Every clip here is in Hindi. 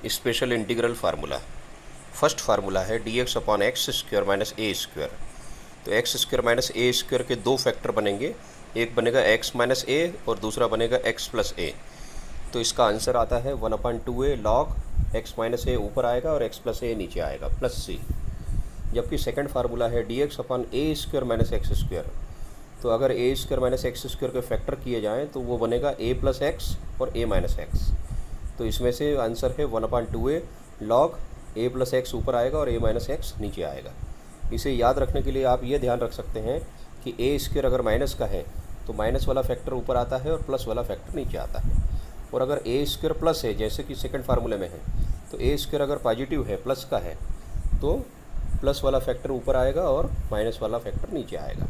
Special integral formula. First formula है dx upon x square minus a square. तो x square minus a square के दो फैक्टर बनेंगे, एक बनेगा x माइनस ए और दूसरा बनेगा x प्लस ए। तो इसका आंसर आता है 1/2a लॉग x माइनस ए ऊपर आएगा और x प्लस ए नीचे आएगा प्लस c। जबकि सेकंड फार्मूला है dx अपॉन ए स्क्वायर माइनस एक्स स्क्वायर। तो अगर ए स्क्वायर माइनस एक्स स्क्वायर के फैक्टर किए जाएँ तो वो बनेगा a प्लस एक्स और a माइनस एक्स। तो इसमें से आंसर है 1/2a log a plus x ऊपर आएगा और a माइनस एक्स नीचे आएगा। इसे याद रखने के लिए आप ये ध्यान रख सकते हैं कि a स्क्वायर अगर माइनस का है तो माइनस वाला फैक्टर ऊपर आता है और प्लस वाला फैक्टर नीचे आता है। और अगर a स्क्वायर प्लस है जैसे कि सेकंड फार्मूले में है, तो a स्क्वायर अगर पॉजिटिव है प्लस का है तो प्लस वाला फैक्टर ऊपर आएगा और माइनस वाला फैक्टर नीचे आएगा।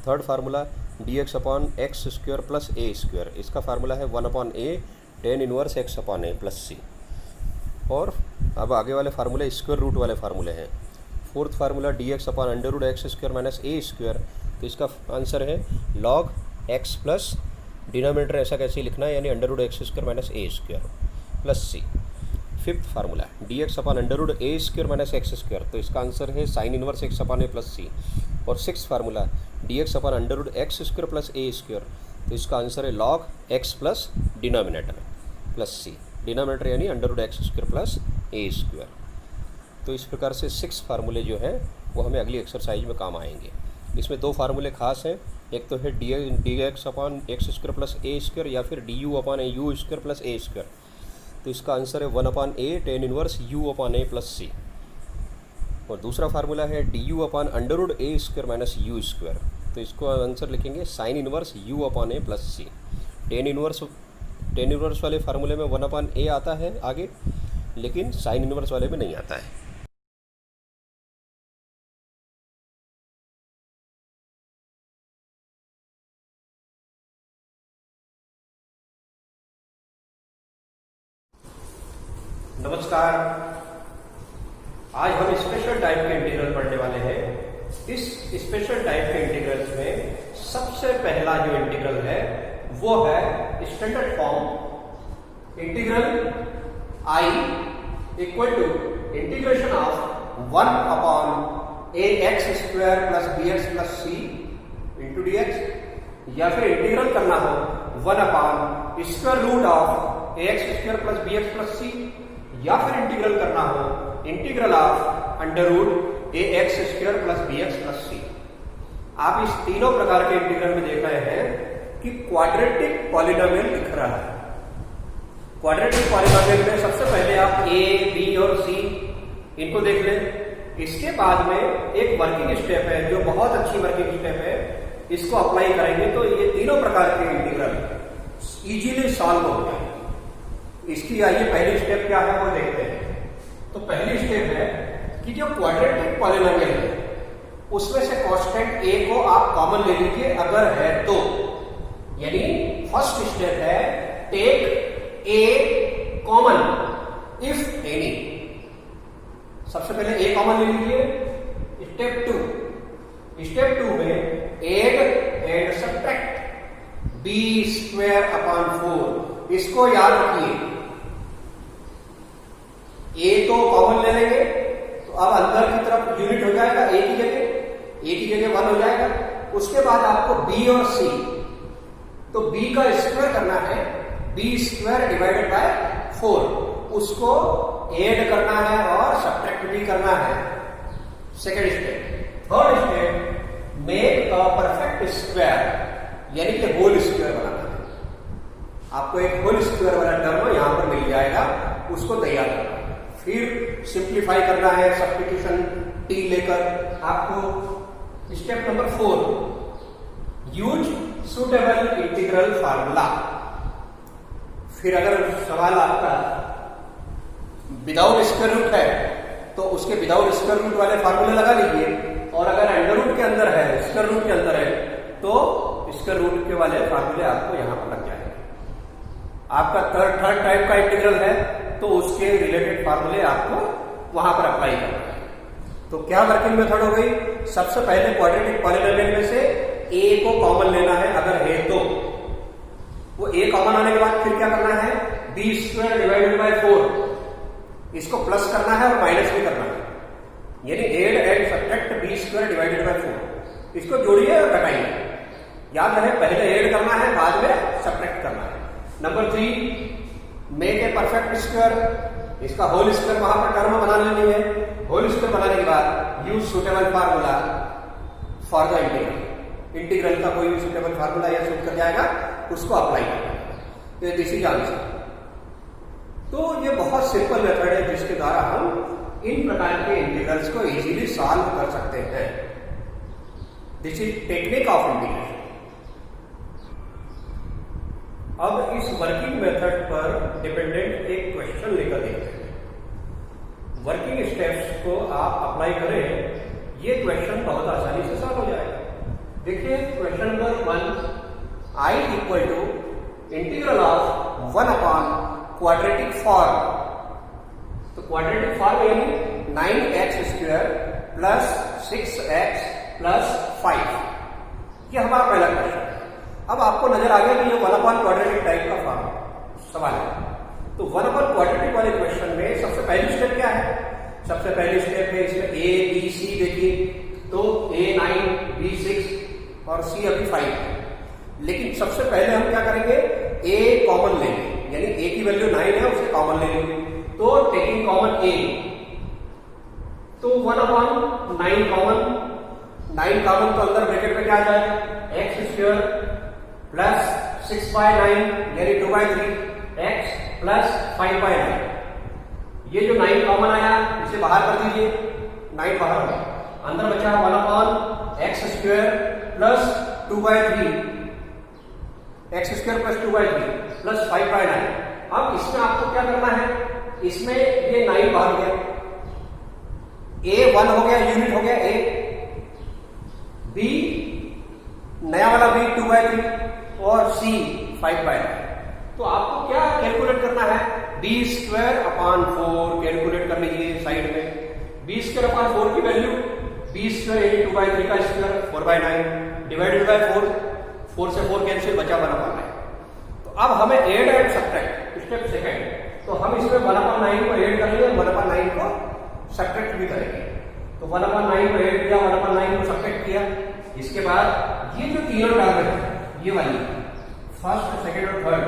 Third formula dx upon x square plus a square. इसका फार्मूला है 1/a tan inverse x upon a plus सी। और अब आगे वाले फार्मूले स्क्वायर रूट वाले फार्मूले हैं। Fourth formula dx upon under root x square minus a square. तो इसका आंसर है लॉग x प्लस डिनोमिनेटर ऐसा कैसे लिखना है, यानी under root x square minus a square plus c. Fifth formula dx upon under root a square minus x square. तो इसका आंसर है sine inverse x upon a plus सी। और six formula dx upon under root x square plus a square. तो इसका आंसर है log x plus denominator plus c. Denominator यानी under root x square plus a square. तो इस प्रकार से 6 फार्मूले जो हैं वो हमें अगली एक्सरसाइज में काम आएंगे। इसमें 2 फार्मूले खास हैं, एक तो है dx upon x square plus a square या फिर du upon u square plus a square. तो इसका आंसर है 1/a tan inverse u upon a plus सी। और दूसरा फार्मूला है du upon under root a square minus u square. तो इसको आंसर लिखेंगे sine inverse u upon a plus c. Tan inverse वाले फार्मूले में 1/a आता है आगे, लेकिन साइन इनवर्स वाले में नहीं आता है। नमस्कार, आज हम स्पेशल टाइप के इंटीग्रल पढ़ने वाले हैं। इस स्पेशल टाइप के इंटीग्रल्स में सबसे पहला जो इंटीग्रल है वो है standard form integral I equal to integration of 1/a x square plus bx plus c into dx, या फिर इंटीग्रल करना हो 1/ square root of ax square plus bx plus c, या फिर इंटीग्रल करना हो integral of under root a x square plus b x plus c. आप इस तीनों प्रकार के इंटीग्रल में देख रहे हैं कि क्वाड्रेटिक पॉलिनोमियल दिख रहा है। क्वाड्रेटिक पॉलिनोमियल में सबसे पहले आप ए, बी और सी इनको देख लें। इसके बाद में एक वर्किंग स्टेप है जो बहुत अच्छी वर्किंग स्टेप है, इसको अप्लाई करेंगे तो ये तीनों प्रकार के इंटीग्रल इजीली सॉल्व हो जाएंगे। इसकी आइए पहली स्टेप क्या है वो देखते हैं। तो पहली स्टेप है कि जो क्वाड्रेटिक पॉलिनोमियल है उसमें से कांस्टेंट a को आप कॉमन ले लीजिए अगर है तो। यानी फर्स्ट स्टेप है take a common if any. सबसे पहले a कॉमन ले लीजिए। स्टेप 2 में add and subtract b square upon 4। इसको याद रखिए, a तो कॉमन ले लेंगे तो अब अंदर की तरफ यूनिट हो जाएगा, a की जगह 1 हो जाएगा। उसके बाद आपको b और c, तो b का स्क्वायर करना है, b स्क्वायर डिवाइडेड बाय 4, उसको ऐड करना है और सब्ट्रैक्ट भी करना है। Second step. Third step, make a perfect square, यानी कि होल स्क्वायर बनाना है। आपको एक होल स्क्वायर वाला टर्म यहां पर मिल जाएगा, उसको तैयार करना है। फिर सिंप्लीफाई करना है सब्स्टिट्यूशन t लेकर। आपको step number 4, use suitable integral formula. फिर अगर सवाल आपका विदाउट स्क्वायर रूट है तो उसके विदाउट स्क्वायर रूट वाले फार्मूले लगा लीजिए, और अगर अंडर रूट के अंदर है, स्क्वायर रूट के अंदर है, तो स्क्वायर रूट के वाले फार्मूले आपको यहां पर लग जाएंगे। आपका थर्ड टाइप का इंटीग्रल है तो उसके रिलेटेड फार्मूले आपको वहां पर अप्लाई करना है। तो क्या वर्किंग मेथड हो गई? सबसे पहले क्वाड्रेटिक पॉलिनोमियल में से a को कॉमन लेना है अगर है तो। वो a कॉमन आने के बाद फिर क्या करना है, b स्क्वायर डिवाइडेड बाय 4। इसको प्लस करना है और माइनस भी करना है, यानी add and subtract B square divided by 4। इसको जोड़िए और घटाइए। याद रहे पहले ऐड करना है, बाद में सब्ट्रैक्ट करना है। Number 3, make a perfect square. इसका होल स्क्वायर वहां पर टर्म बना लेनी है। होल स्क्वायर बनाने के बाद use suitable formula for the integral. Integral का कोई भी सुटेबल फार्मूला या सूट कर जाएगा, उसको अप्लाई करना। This is answer. तो ये बहुत सिंपल मेथड है जिसके द्वारा हम इन प्रकार के इंटीग्रल्स को इजीली सॉल्व कर सकते हैं। This is technique of integration. अब इस वर्किंग मेथड पर डिपेंडेंट एक क्वेश्चन लेकर देखते हैं। वर्किंग स्टेप्स को आप अप्लाई करें, ये क्वेश्चन बहुत आसानी से सॉल्व हो जाएगा। देखिए question number 1, I equal to integral of 1 upon quadratic form. तो क्वाड्रेटिक फॉर्म यानी 9x square plus 6x plus 5। ये हमारा पहला क्वेश्चन है। अब आपको नजर आ गया कि ये 1 अपॉन क्वाड्रेटिक टाइप का फॉर्म सवाल है। तो 1 अपॉन क्वाड्रेटिक वाले क्वेश्चन में सबसे पहली स्टेप क्या है? सबसे पहली स्टेप है इसमें a b c। देखिए तो a 9, b 6 और c अभी 5 है। लेकिन सबसे पहले हम क्या करेंगे, a कॉमन लेंगे, यानी a की वैल्यू 9 है, उसे कॉमन ले लेंगे। तो टेकिंग कॉमन a, तो 1 अपॉन 9 कॉमन। 9 कॉमन तो अंदर ब्रैकेट में क्या आ जाएगा, x स्क्वायर प्लस 6/9 यानी 2/3 x प्लस 5/9। ये जो 9 कॉमन आया इसे बाहर कर दीजिए, 9 बाहर हो गया। अंदर बचा 1 upon x square plus 2/3 x square plus 2/3 plus 5/9। अब इसमें आपको क्या करना है, इसमें ये 9 बाहर गया, a 1 हो गया, यूनिट हो गया a, b नया वाला b 2/3 और c 5/9। तो आपको क्या कैलकुलेट करना है, b स्क्वायर अपॉन 4 कैलकुलेट कर लीजिए साइड में। b स्क्वायर अपॉन 4 की वैल्यू, b स्क्वायर यानी 2/3 का स्क्वायर 4/9 डिवाइडेड बाय 4 से 4 कैंसिल, बचा 1 अपॉन 9। तो अब हमें add and subtract, step second. तो हम इसमें 1 अपॉन 9 को ऐड करेंगे, 1 अपॉन 9 को सब्ट्रैक्ट भी करेंगे। तो 1 अपॉन 9 को ऐड किया, 1 अपॉन 9 को सब्ट्रैक्ट किया। इसके बाद ये जो तीनों टर्म है, ये वाली फर्स्ट, सेकंड और थर्ड,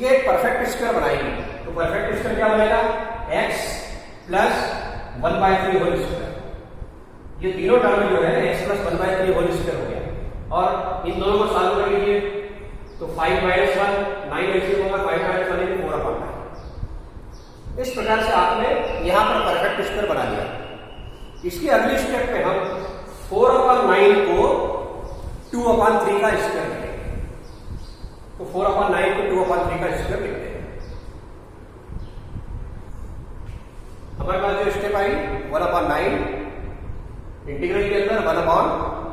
ये एक परफेक्ट स्क्वायर बनाएंगे। तो परफेक्ट स्क्वायर क्या बनेगा, x प्लस 1/3 होल स्क्वायर। ये तीनों टर्म जो है x प्लस 1/3 होल स्क्वायर हो गया। और इन दोनों को सॉल्व कर लीजिए तो 5 - 1 9 ऐसे होगा, 5 - 1 यानी 4 अपॉन 9। इस प्रकार से आपने यहां पर परफेक्ट स्क्वायर बना लिया। इसकी अगली स्टेप में हम 4 अपॉन 9 को 2 अपॉन 3 का स्क्वायर लिखेंगे। तो 4 अपॉन 9 को 2 अपॉन 3 का स्क्वायर लिखते हैं। हमारे पास जो स्टेप आई 1 अपॉन 9 इंटीग्रल के अंदर 1 upon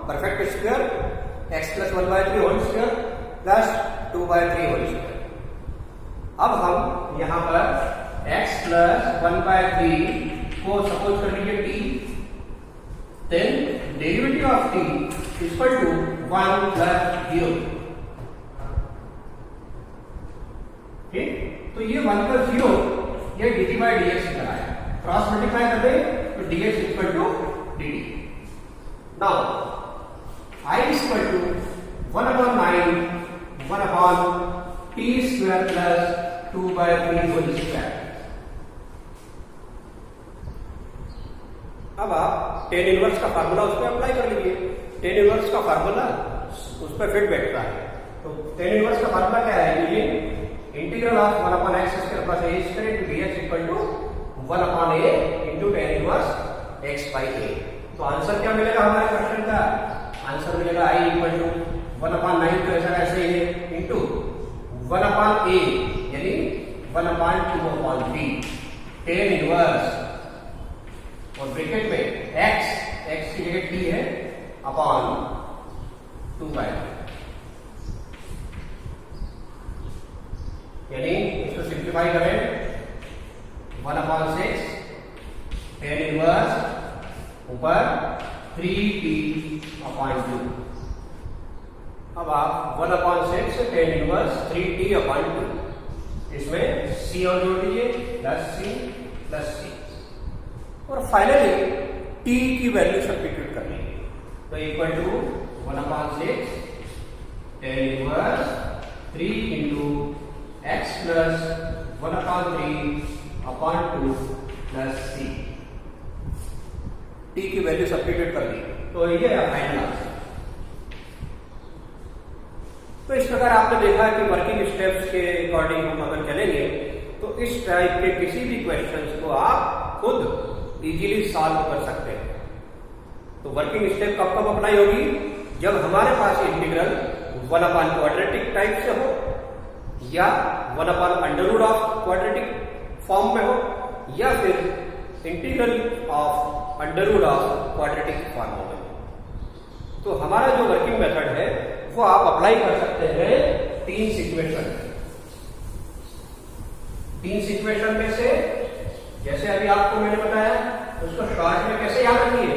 perfect square x plus 1/3 whole square plus 2/3 whole square. अब हम यहां पर x प्लस 1/3 को सपोज कर लीजिए t, then derivative of t equal to 1 plus 0। ठीक, तो ये 1 प्लस 0 ये dt बाई dx निकल आया। क्रॉस मल्टीप्लाई कर दें तो dx equal to dt। Now I equal to 1 upon 9 1 upon t square plus 2/3 whole square. अब आप टेन इनवर्स का फार्मूला उस पर अप्लाई कर लीजिए। टेन इनवर्स का फार्मूला उस पर फिट बैठता है। तो टेन इनवर्स का फार्मूला क्या है, ये integral of 1 upon x square plus a square into dx equal to 1 upon a into tan inverse x by a। तो आंसर क्या मिलेगा हमारे क्वेश्चन का, आंसर मिलेगा I इक्वल टू 1 अपॉन 9 तो ऐसा ऐसे ही है इनटू 1 अपॉन a यानी 1 अपॉन 2 अपॉन 3 टेन इनवर्स और ब्रैकेट में x की जगह t है अपॉन 2/3 यानी इसको सिंप्लीफाई करें 1 अपॉन 6 टेन इनवर्स ऊपर 3t अपॉन 2। अब आप 1 अपॉन 6 से टेन इनवर्स 3t अपॉन 2, इसमें c और जोड़ दीजिए प्लस c प्लस सी, और फाइनली टी की वैल्यू सब्स्टिट्यूट करनी है, तो equal to 1/6 tan inverse 3 into X plus 1/3/2 plus C, T की वैल्यू सब्स्टिट्यूट कर दी, तो ये है फाइनल आंसर। तो इस प्रकार आपने देखा कि वर्किंग स्टेप्स के अकॉर्डिंग हम अगर चलेंगे तो इस टाइप के किसी भी क्वेश्चंस को आप खुद इजीली सॉल्व कर सकते हैं। तो वर्किंग स्टेप कब कब अप्लाई होगी? जब हमारे पास इंटीग्रल 1/क्वाड्रेटिक टाइप से हो, या 1/√ऑफ क्वाड्रेटिक फॉर्म में हो, या फिर integral of √of quadratic form में हो। तो हमारा जो वर्किंग मेथड है वो आप अप्लाई कर सकते हैं 3 सिचुएशन में। 3 सिचुएशन में से जैसे अभी आपको मैंने बताया उसको शॉर्ट में कैसे याद रखिए,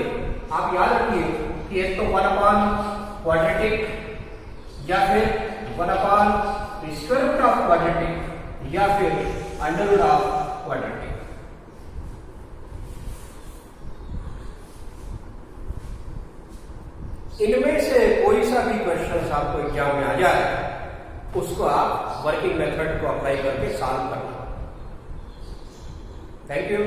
आप याद रखिए कि एक तो 1/क्वाड्रेटिक, या फिर 1/√ऑफ क्वाड्रेटिक, या फिर √ऑफ क्वाड्रेटिक। इनमें से कोई सा भी क्वेश्चन आपको एग्जाम में आ जाए उसको आप वर्किंग मेथड को अप्लाई करके सॉल्व करना। Thank you.